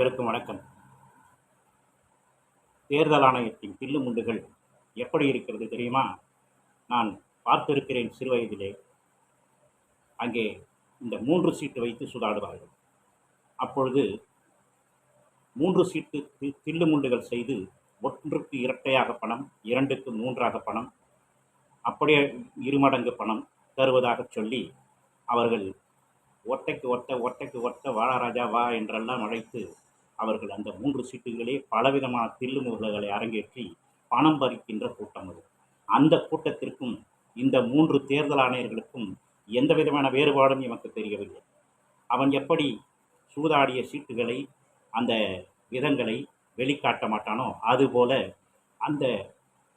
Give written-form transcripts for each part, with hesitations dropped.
அனைவருக்கும் வணக்கம். தேர்தல் ஆணையத்தின் தில்லுமுண்டுகள் எப்படி இருக்கிறது தெரியுமா? நான் பார்த்திருக்கிறேன் சிறு வயதிலே. அங்கே இந்த 3 சீட்டு வைத்து சுதாடுவார்கள். அப்பொழுது 3 சீட்டு தில்லுமுண்டுகள் செய்து 1க்கு இரட்டையாக பணம், 2க்கு 3ஆக பணம், அப்படியே இருமடங்கு பணம் தருவதாக சொல்லி அவர்கள் ஒட்டைக்கு ஒட்ட வாழராஜா வா என்றெல்லாம் அழைத்து அவர்கள் அந்த 3 சீட்டுகளே பலவிதமான தில்லுமுல்களை அரங்கேற்றி பணம் பறிக்கின்ற கூட்டம் அது. அந்த கூட்டத்திற்கும் இந்த 3 தேர்தல் ஆணையர்களுக்கும் எந்த விதமான வேறுபாடும் எனக்கு தெரியவில்லை. அவன் எப்படி சூதாடிய சீட்டுகளை அந்த விதங்களை வெளிக்காட்ட மாட்டானோ அதுபோல அந்த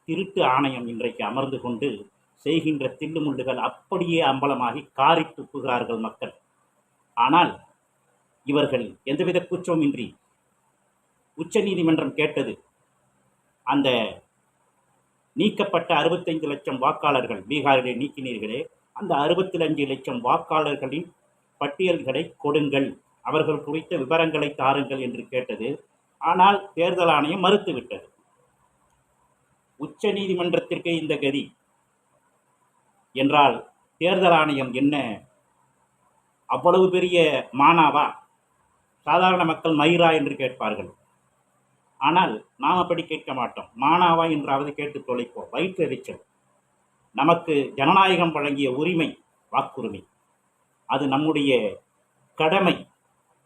திருட்டு ஆணையம் இன்றைக்கு அமர்ந்து கொண்டு செய்கின்ற தில்லுமுள்ளுகள் அப்படியே அம்பலமாகி காரி துப்புகிறார்கள் மக்கள். ஆனால் இவர்கள் எந்தவித கூச்சமின்றி உச்ச நீதிமன்றம் கேட்டது, அந்த நீக்கப்பட்ட 65 லட்சம் வாக்காளர்கள் பீகாரிலே நீக்கினீர்களே, அந்த 65 லட்சம் வாக்காளர்களின் பட்டியல்களை கொடுங்கள், அவர்கள் குறித்த விவரங்களை தாருங்கள் என்று கேட்டது. ஆனால் தேர்தல் ஆணையம் மறுத்துவிட்டது. உச்ச நீதிமன்றத்திற்கு இந்த கதி என்றால் தேர்தல் ஆணையம் என்ன அவ்வளவு பெரிய மானாவா? சாதாரண மக்கள் மயிரா என்று கேட்பார்கள். ஆனால் நாம் அப்படி கேட்க மாட்டோம். மானாவா என்றாவது கேட்டு தொலைப்போம். வயிற்றெரிச்சல். நமக்கு ஜனநாயகம் வழங்கிய உரிமை வாக்குரிமை, அது நம்முடைய கடமை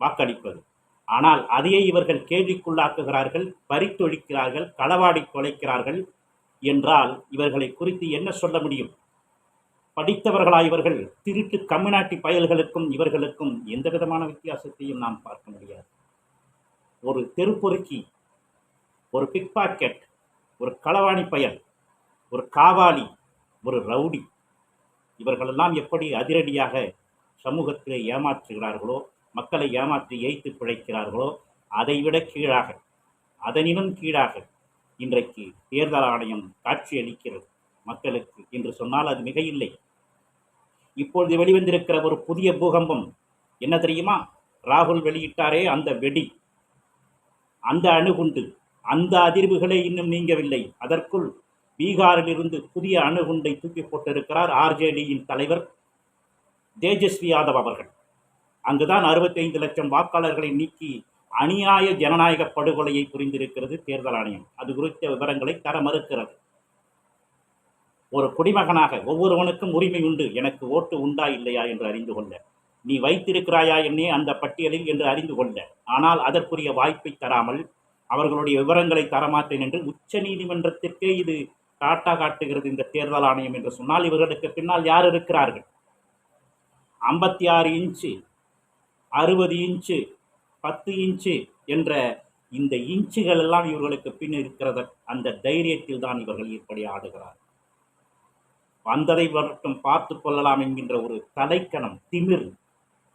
வாக்களிப்பது. ஆனால் அதையே இவர்கள் கேள்விக்குள்ளாக்குகிறார்கள், பறித்தொழிக்கிறார்கள், களவாடி தொலைக்கிறார்கள் என்றால் இவர்களை குறித்து என்ன சொல்ல முடியும்? படித்தவர்களா இவர்கள்? திருட்டு கம்யூனாட்டி பயல்களுக்கும் இவர்களுக்கும் எந்த விதமான வித்தியாசத்தையும் நாம் பார்க்க முடியாது. ஒரு தெருப்பொறுக்கி, ஒரு பிக் பாக்கெட், ஒரு களவாணி பயல், ஒரு காவாலி, ஒரு ரவுடி, இவர்களெல்லாம் எப்படி அதிரடியாக சமூகத்திலே ஏமாற்றுகிறார்களோ, மக்களை ஏமாற்றி ஏய்த்து பிழைக்கிறார்களோ, அதைவிட கீழாக, அதனினும் கீழாக இன்றைக்கு தேர்தல் ஆணையம் காட்சியளிக்கிறது மக்களுக்கு என்று சொன்னால் அது மிக இல்லை. இப்பொழுது வெளிவந்திருக்கிற ஒரு புதிய பூகம்பம் என்ன தெரியுமா? ராகுல் வெளியிட்டாரே அந்த வெடி, அந்த அணுகுண்டு, அந்த அதிர்வுகளே இன்னும் நீங்கவில்லை. அதற்குள் பீகாரில் இருந்து புதிய அணுகுண்டை தூக்கி போட்டிருக்கிறார் ஆர்ஜேடியின் தலைவர் தேஜஸ்வி யாதவ் அவர்கள். அங்குதான் 65 லட்சம் வாக்காளர்களை நீக்கி அநியாய ஜனநாயக படுகொலையை புரிந்திருக்கிறது தேர்தல் ஆணையம். அது குறித்த விவரங்களை தர மறுக்கிறது. ஒரு குடிமகனாக ஒவ்வொருவனுக்கும் உரிமை உண்டு, எனக்கு ஓட்டு உண்டா இல்லையா என்று அறிந்து கொள்ள, நீ வைத்திருக்கிறாயா என்னே அந்த பட்டியலில் என்று அறிந்து கொள்ள. ஆனால் அதற்குரிய வாய்ப்பை தராமல் அவர்களுடைய விவரங்களை தரமாட்டேன் என்று உச்ச நீதிமன்றத்திற்கே இது காட்டுகிறது இந்த தேர்தல் ஆணையம் என்று சொன்னால் இவர்களுக்கு பின்னால் யார் இருக்கிறார்கள்? 56 இன்ச்சு, 60 இன்ச்சு, 10 இன்ச்சு என்ற இந்த இன்ச்சுகள் எல்லாம் இவர்களுக்கு பின் இருக்கிறத அந்த தைரியத்தில் தான் இவர்கள் இப்படி ஆடுகிறார். வந்ததை மட்டும் பார்த்து கொள்ளலாம் என்கின்ற ஒரு தலைக்கணம், திமிர்,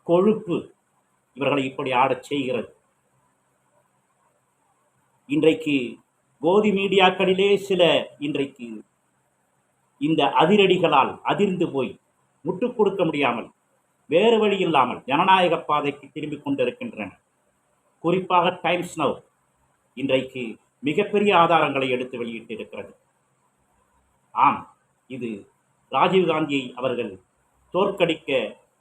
கொழுப்பு இவர்களை இப்படி ஆடச் செய்கிறது. இன்றைக்கு கோதி மீடியாக்களிலே சில இன்றைக்கு இந்த அதிரடிகளால் அதிர்ந்து போய் முட்டுக் கொடுக்க முடியாமல் வேறு வழி இல்லாமல் ஜனநாயக பாதைக்கு திரும்பிக் கொண்டிருக்கின்றன. குறிப்பாக டைம்ஸ் நவ் இன்றைக்கு மிகப்பெரிய ஆதாரங்களை எடுத்து வெளியிட்டு இருக்கிறது. ஆம், இது ராஜீவ்காந்தியை அவர்கள் தோற்கடிக்க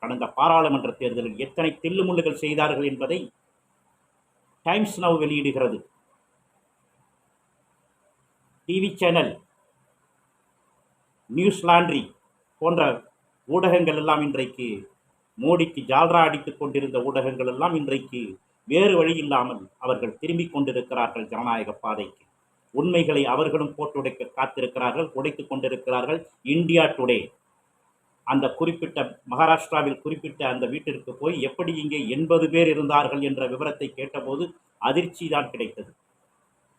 கடந்த பாராளுமன்ற தேர்தலில் எத்தனை தில்லுமுள்ளுகள் செய்தார்கள் என்பதை டைம்ஸ் நவ் வெளியிடுகிறது. டிவி சேனல், நியூஸ் லாண்ட்ரி போன்ற ஊடகங்கள் எல்லாம் இன்றைக்கு மோடிக்கு ஜால்ரா அடித்துக் கொண்டிருந்த ஊடகங்கள் எல்லாம் இன்றைக்கு வேறு வழி இல்லாமல் அவர்கள் திரும்பிக் கொண்டிருக்கிறார்கள் ஜனநாயக பாதைக்கு. உண்மைகளை அவர்களும் போட்டு உடைக்க காத்திருக்கிறார்கள், உடைத்துக் கொண்டிருக்கிறார்கள். இந்தியா டுடே அந்த குறிப்பிட்ட மகாராஷ்டிராவில் குறிப்பிட்ட அந்த வீட்டிற்கு போய் எப்படி இங்கே 80 பேர் இருந்தார்கள் என்ற விவரத்தை கேட்டபோது அதிர்ச்சி தான் கிடைத்தது.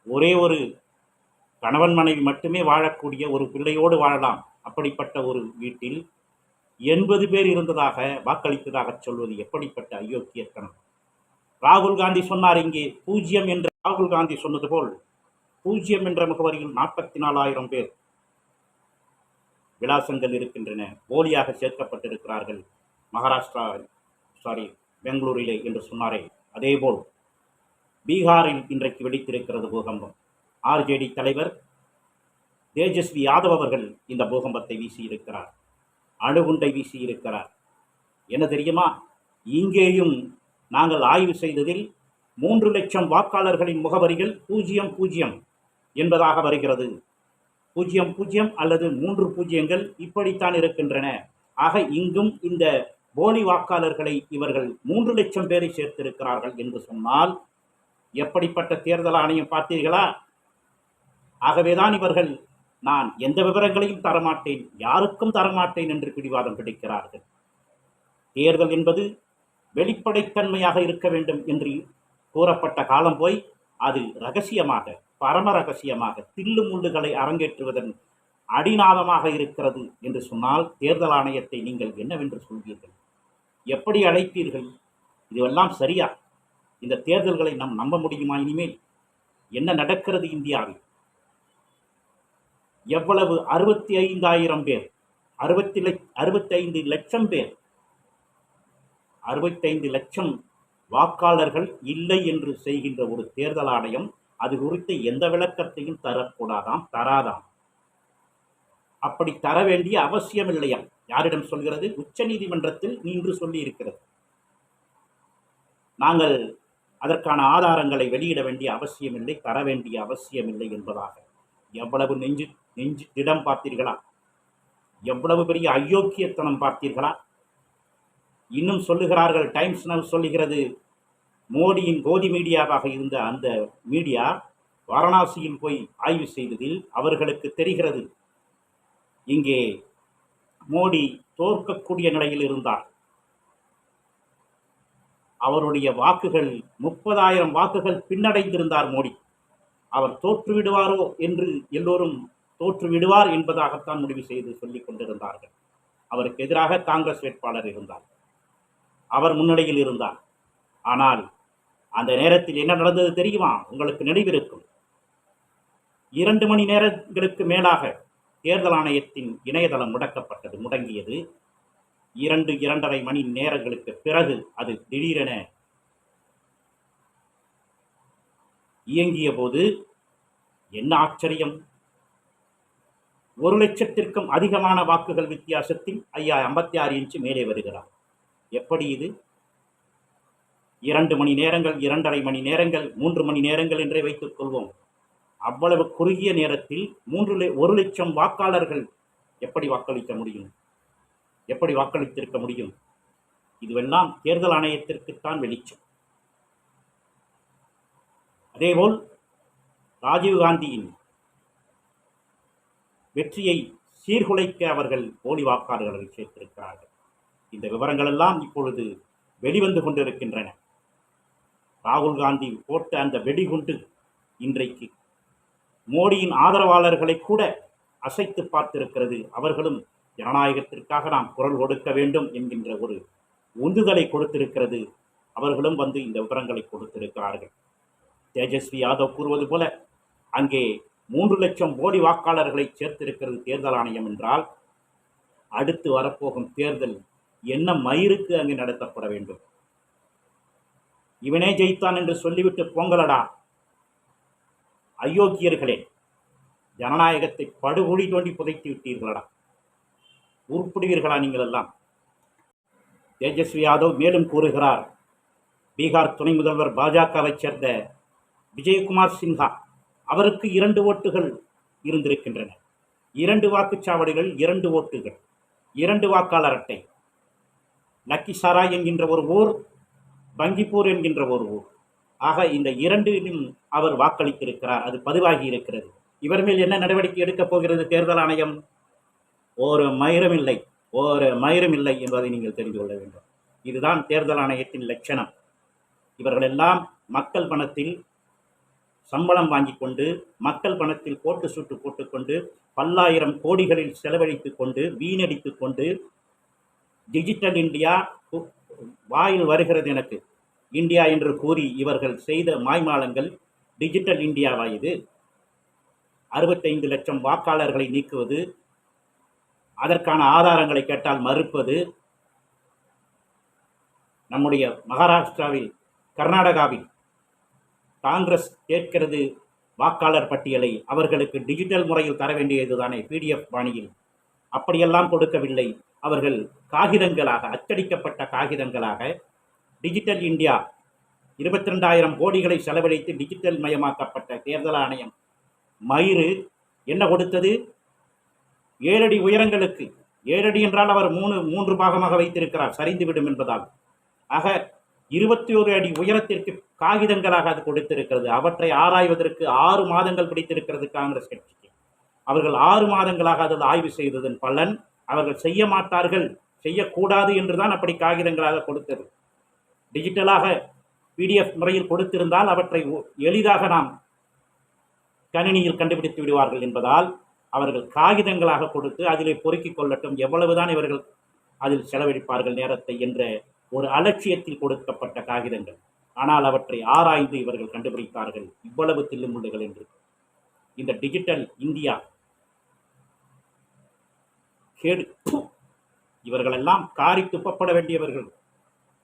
ஒரே ஒரு கணவன் மனைவி மட்டுமே வாழக்கூடிய ஒரு பிள்ளையோடு வாழலாம் அப்படிப்பட்ட ஒரு வீட்டில் 80 பேர் இருந்ததாக வாக்களித்ததாக சொல்வது எப்படிப்பட்ட அயோக்கியத்தனம்! ராகுல் காந்தி சொன்னார், இங்கே 0 என்று ராகுல் காந்தி சொன்னது போல் 0 என்ற முகவரியில் 44,000 பேர் விலாசங்கள் இருக்கின்றன, போலியாக சேர்க்கப்பட்டிருக்கிறார்கள் மகாராஷ்டிரா பெங்களூரிலே என்று சொன்னாரே, அதேபோல் பீகாரில் இன்றைக்கு வெடித்திருக்கிறது பூகம்பம். ஆர்ஜேடி தலைவர் தேஜஸ்வி யாதவ் அவர்கள் இந்த பூகம்பத்தை வீசியிருக்கிறார், அணுகுண்டை வீசியிருக்கிறார். என்ன தெரியுமா, இங்கேயும் நாங்கள் ஆய்வு செய்ததில் 3 லட்சம் வாக்காளர்களின் முகவரிகள் 00 என்பதாக வருகிறது. 00 அல்லது 3 பூஜ்ஜியங்கள் இப்படித்தான் இருக்கின்றன. ஆக இங்கும் இந்த போலி வாக்காளர்களை இவர்கள் 3 லட்சம் பேரை சேர்த்திருக்கிறார்கள் என்று சொன்னால் எப்படிப்பட்ட தேர்தல் ஆணையம் பார்த்தீர்களா? ஆகவேதான் இவர்கள் நான் எந்த விவரங்களையும் தரமாட்டேன், யாருக்கும் தரமாட்டேன் என்று பிடிவாதம் பிடிக்கிறார்கள். தேர்தல் என்பது வெளிப்படைத்தன்மையாக இருக்க வேண்டும் என்று கூறப்பட்ட காலம் போய் அது ரகசியமாக, பரம ரகசியமாக தில்லு முள்ளுகளை அரங்கேற்றுவதன் அடிநாதமாக இருக்கிறது என்று சொன்னால் தேர்தல் ஆணையத்தை நீங்கள் என்னவென்று சொல்வீர்கள்? எப்படி அழைப்பீர்கள்? இதுவெல்லாம் சரியா? இந்த தேர்தல்களை நாம் நம்ப முடியுமா? இனிமேல் என்ன நடக்கிறது இந்தியாவில்? எவ்வளவு 65,000 பேர், 65 லட்சம் பேர், 65 லட்சம் வாக்காளர்கள் இல்லை என்று செய்கின்ற ஒரு தேர்தல் ஆணையம் அது குறித்து எந்த விளக்கத்தையும் தரக்கூடாதாம், தராதாம். அப்படி தர வேண்டிய அவசியம் இல்லையா? யாரிடம் சொல்கிறது? உச்ச நீதிமன்றத்தில் நின்று சொல்லி இருக்கிறது. நாங்கள் அதற்கான ஆதாரங்களை வெளியிட வேண்டிய அவசியம் இல்லை, தர வேண்டிய அவசியம் இல்லை என்பதாக. எவ்வளவு நெஞ்சு திடம் பார்த்தீர்களா? எவ்வளவு பெரிய அயோக்கியத்தனம் பார்த்தீர்களா? இன்னும் சொல்லுகிறார்கள், டைம்ஸ் நவ் சொல்லுகிறது, மோடியின் கோதி மீடியாவாக இருந்த அந்த மீடியா வாரணாசியில் போய் ஆய்வு செய்ததில் அவர்களுக்கு தெரிகிறது இங்கே மோடி தோற்கக்கூடிய நிலையில் இருந்தார். அவருடைய வாக்குகள் 30,000 வாக்குகள் பின்னடைந்திருந்தார் மோடி. அவர் தோற்று விடுவாரோ என்று எல்லோரும் தோற்று விடுவார் என்பதாகத்தான் முடிவு செய்து சொல்லிக் கொண்டிருந்தார்கள். அவருக்கு எதிராக காங்கிரஸ் வேட்பாளர் இருந்தார், அவர் முன்னிலையில் இருந்தார். ஆனால் அந்த நேரத்தில் என்ன நடந்தது தெரியுமா? உங்களுக்கு நினைவிருக்கும். 2 மணி நேரங்களுக்கு மேலாக தேர்தல் ஆணையத்தின் இணையதளம் முடங்கியது. 2.5 மணி நேரங்களுக்கு பிறகு அது திடீரென இயங்கிய போது என்ன ஆச்சரியம்! 1 லட்சத்திற்கும் அதிகமான வாக்குகள் வித்தியாசத்தில் 56 இன்ச்சு மேலே வருகிறார். எப்படி இது? 2 மணி நேரங்கள், 2.5 மணி நேரங்கள், 3 மணி நேரங்கள் என்றே வைத்துக் கொள்வோம். அவ்வளவு குறுகிய நேரத்தில் 1 லட்சம் வாக்காளர்கள் எப்படி வாக்களிக்க முடியும்? எப்படி வாக்களித்திருக்க முடியும்? இதுவெல்லாம் தேர்தல் ஆணையத்திற்குத்தான் வெளிச்சம். அதேபோல் ராஜீவ்காந்தியின் வெற்றியை சீர்குலைக்க அவர்கள் போலி வாக்காளர்களை சேர்த்திருக்கிறார்கள். இந்த விவரங்கள் எல்லாம் இப்பொழுது வெளிவந்து கொண்டிருக்கின்றன. ராகுல் காந்தி போட்ட அந்த வெடிகுண்டு இன்றைக்கு மோடியின் ஆதரவாளர்களை கூட அசைத்து பார்த்திருக்கிறது. அவர்களும் ஜனநாயகத்திற்காக நாம் குரல் கொடுக்க வேண்டும் என்கின்ற ஒரு உந்துதலை கொடுத்திருக்கிறது. அவர்களும் வந்து இந்த விவரங்களை கொடுத்திருக்கிறார்கள். தேஜஸ்வி யாதவ் கூறுவது போல அங்கே 3 லட்சம் போலி வாக்காளர்களை சேர்த்திருக்கிறது தேர்தல் ஆணையம் என்றால் அடுத்து வரப்போகும் தேர்தல் என்ன மயிருக்கு அங்கு நடத்தப்பட வேண்டும்? இவனே ஜெயித்தான் என்று சொல்லிவிட்டு போங்களடா அயோக்கியர்களே! ஜனநாயகத்தை படுகொடி தோண்டி புதைத்து விட்டீர்களடா, உருப்பிடுவீர்களா நீங்கள் எல்லாம்? தேஜஸ்வி யாதவ் மேலும் கூறுகிறார், பீகார் துணை முதல்வர் பாஜகவை சேர்ந்த விஜயகுமார் சின்ஹா, அவருக்கு 2 ஓட்டுகள் இருந்திருக்கின்றன. 2 வாக்குச்சாவடிகள், 2 ஓட்டுகள், 2 வாக்காளர் அட்டை. லக்கிசாராய் என்கின்ற ஒரு ஊர், பங்கிப்பூர் என்கின்ற ஒரு ஊர். ஆக இந்த 2லும் அவர் வாக்களித்திருக்கிறார். அது பதிவாகி இருக்கிறது. இவர் மேல் என்ன நடவடிக்கை எடுக்கப் போகிறது தேர்தல் ஆணையம்? ஒரு மயிரும் இல்லை என்பதை நீங்கள் தெரிந்து கொள்ள வேண்டும். இதுதான் தேர்தல் ஆணையத்தின் லட்சணம். இவர்களெல்லாம் மக்கள் பணத்தில் சம்பளம் வாங்கி கொண்டு, மக்கள் பணத்தில் போட்டு சுட்டு போட்டுக்கொண்டு, பல்லாயிரம் கோடிகளில் செலவழித்து கொண்டு, வீணடித்து கொண்டு, டிஜிட்டல் இந்தியா வாயில் வருகிறது எனக்கு இந்தியா என்று கூறி இவர்கள் செய்த மாய்மாலங்கள் டிஜிட்டல் இந்தியாவா இது? 65 லட்சம் வாக்காளர்களை நீக்குவது, அதற்கான ஆதாரங்களை கேட்டால் மறுப்பது, நம்முடைய மகாராஷ்டிராவில், கர்நாடகாவில் காங்கிரஸ் கேட்கிறது வாக்காளர் பட்டியலை அவர்களுக்கு டிஜிட்டல் முறையில் தர வேண்டியதுதானே, பிடிஎஃப் பாணியில். அப்படியெல்லாம் கொடுக்கவில்லை. அவர்கள் காகிதங்களாக, அச்சடிக்கப்பட்ட காகிதங்களாக, டிஜிட்டல் இந்தியா 22,000 கோடிகளை செலவழித்து டிஜிட்டல் மயமாக்கப்பட்ட தேர்தல் ஆணையம் மயிறு என்ன கொடுத்தது? 7 அடி உயரங்களுக்கு, 7 அடி என்றால் அவர் 3 பாகமாக வைத்திருக்கிறார், சரிந்துவிடும் என்பதால். ஆக 21 அடி உயரத்திற்கு காகிதங்களாக அது கொடுத்திருக்கிறது. அவற்றை ஆராய்வதற்கு 6 மாதங்கள் பிடித்திருக்கிறது காங்கிரஸ் கட்சிக்கு. அவர்கள் 6 மாதங்களாக அதில் ஆய்வு செய்ததன் பலன் அவர்கள் செய்ய மாட்டார்கள், செய்யக்கூடாது என்றுதான் அப்படி காகிதங்களாக கொடுத்தது. டிஜிட்டலாக பிடிஎஃப் முறையில் கொடுத்திருந்தால் அவற்றை எளிதாக நாம் கணினியில் கண்டுபிடித்து விடுவார்கள் என்பதால் அவர்கள் காகிதங்களாக கொடுத்து அதிலே பொறுக்கிக் கொள்ளட்டும், எவ்வளவுதான் இவர்கள் அதில் செலவழிப்பார்கள் நேரத்தை என்ற ஒரு அலட்சியத்தில் கொடுக்கப்பட்ட காகிதங்கள். ஆனால் அவற்றை ஆராய்ந்து இவர்கள் கண்டுபிடித்தார்கள் இவ்வளவு தில்லுமுள்ளுகள் என்று. இந்த டிஜிட்டல் இந்தியா கேடு. இவர்களெல்லாம் காரி துப்பப்பட வேண்டியவர்கள்,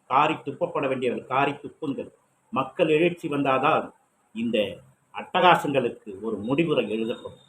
காரி துப்பப்பட வேண்டியவர்கள், காரி துப்புங்கள். மக்கள் எழுச்சி வந்தாதான் இந்த அட்டகாசங்களுக்கு ஒரு முடிவுரை எழுதப்படும்.